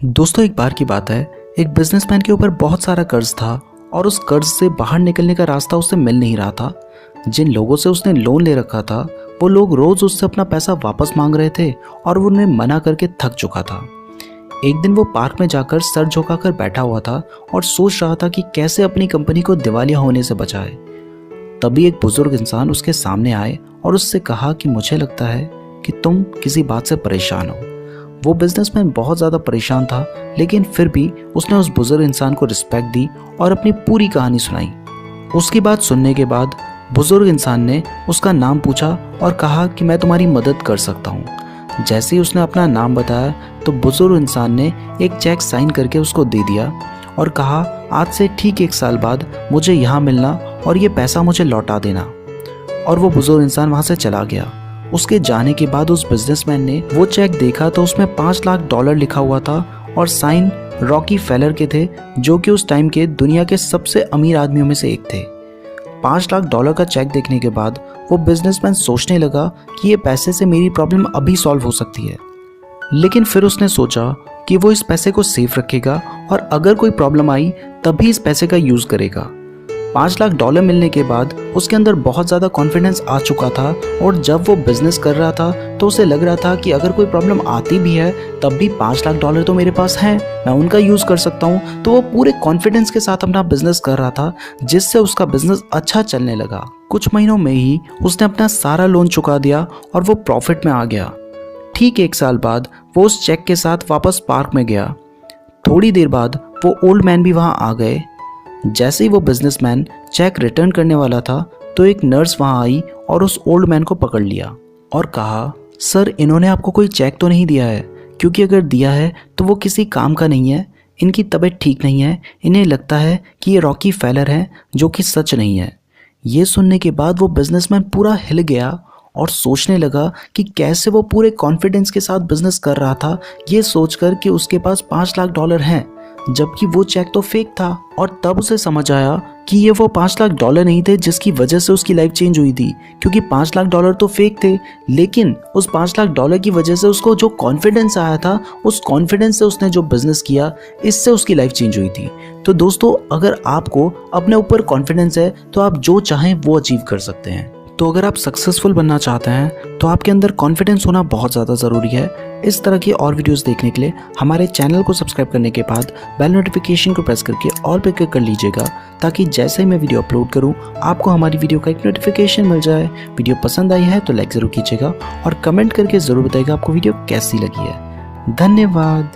दोस्तों एक बार की बात है, एक बिजनेसमैन के ऊपर बहुत सारा कर्ज था और उस कर्ज से बाहर निकलने का रास्ता उसे मिल नहीं रहा था। जिन लोगों से उसने लोन ले रखा था वो लोग रोज उससे अपना पैसा वापस मांग रहे थे और वो उन्हें मना करके थक चुका था। एक दिन वो पार्क में जाकर सर झुकाकर बैठा हुआ था और सोच रहा था कि कैसे अपनी कंपनी को दिवालिया होने से बचाए। तभी एक बुजुर्ग इंसान उसके सामने आए और उससे कहा कि मुझे लगता है कि तुम किसी बात से परेशान हो। वो बिजनेसमैन बहुत ज़्यादा परेशान था, लेकिन फिर भी उसने उस बुजुर्ग इंसान को रिस्पेक्ट दी और अपनी पूरी कहानी सुनाई। उसकी बात सुनने के बाद बुजुर्ग इंसान ने उसका नाम पूछा और कहा कि मैं तुम्हारी मदद कर सकता हूँ। जैसे ही उसने अपना नाम बताया तो बुजुर्ग इंसान ने एक चेक साइन करके उसको दे दिया और कहा आज से ठीक 1 साल बाद मुझे यहाँ मिलना और ये पैसा मुझे लौटा देना। और वो बुजुर्ग इंसान वहाँ से चला गया। उसके जाने के बाद उस बिजनेसमैन ने वो चेक देखा तो उसमें $5 लाख लिखा हुआ था और साइन रॉकी फेलर के थे, जो कि उस टाइम के दुनिया के सबसे अमीर आदमियों में से एक थे। $5 लाख का चेक देखने के बाद वो बिजनेसमैन सोचने लगा कि ये पैसे से मेरी प्रॉब्लम अभी सॉल्व हो सकती है। लेकिन फिर उसने सोचा कि वो इस पैसे को सेफ रखेगा और अगर कोई प्रॉब्लम आई तभी इस पैसे का यूज़ करेगा। $5 लाख मिलने के बाद उसके अंदर बहुत ज़्यादा कॉन्फिडेंस आ चुका था और जब वो बिजनेस कर रहा था तो उसे लग रहा था कि अगर कोई प्रॉब्लम आती भी है तब भी $5 लाख तो मेरे पास हैं, मैं उनका यूज़ कर सकता हूँ। तो वो पूरे कॉन्फिडेंस के साथ अपना बिजनेस कर रहा था, जिससे उसका बिजनेस अच्छा चलने लगा। कुछ महीनों में ही उसने अपना सारा लोन चुका दिया और वो प्रॉफिट में आ गया। ठीक 1 साल बाद वो उस चेक के साथ वापस पार्क में गया। थोड़ी देर बाद वो ओल्ड मैन भी वहाँ आ गए। जैसे ही वो बिजनेसमैन चेक रिटर्न करने वाला था तो एक नर्स वहां आई और उस ओल्ड मैन को पकड़ लिया और कहा, सर इन्होंने आपको कोई चेक तो नहीं दिया है, क्योंकि अगर दिया है तो वो किसी काम का नहीं है। इनकी तबीयत ठीक नहीं है, इन्हें लगता है कि ये रॉकी फेलर है, जो कि सच नहीं है। ये सुनने के बाद वो बिजनेसमैन पूरा हिल गया और सोचने लगा कि कैसे वो पूरे कॉन्फिडेंस के साथ बिजनेस कर रहा था, ये सोचकर कि उसके पास $5 लाख हैं, जबकि वो चेक तो फेक था। और तब उसे समझ आया कि ये वो $5 लाख नहीं थे जिसकी वजह से उसकी लाइफ चेंज हुई थी, क्योंकि $5 लाख तो फेक थे, लेकिन उस $5 लाख की वजह से उसको जो कॉन्फिडेंस आया था, उस कॉन्फिडेंस से उसने जो बिजनेस किया, इससे उसकी लाइफ चेंज हुई थी। तो दोस्तों अगर आपको अपने ऊपर कॉन्फिडेंस है तो आप जो चाहें वो अचीव कर सकते हैं। तो अगर आप सक्सेसफुल बनना चाहते हैं तो आपके अंदर कॉन्फिडेंस होना बहुत ज़्यादा ज़रूरी है। इस तरह की और वीडियोस देखने के लिए हमारे चैनल को सब्सक्राइब करने के बाद बेल नोटिफिकेशन को प्रेस करके ऑल पे क्लिक कर लीजिएगा, ताकि जैसे ही मैं वीडियो अपलोड करूं आपको हमारी वीडियो का एक नोटिफिकेशन मिल जाए। वीडियो पसंद आई है तो लाइक ज़रूर कीजिएगा और कमेंट करके ज़रूर बताइएगा आपको वीडियो कैसी लगी है। धन्यवाद।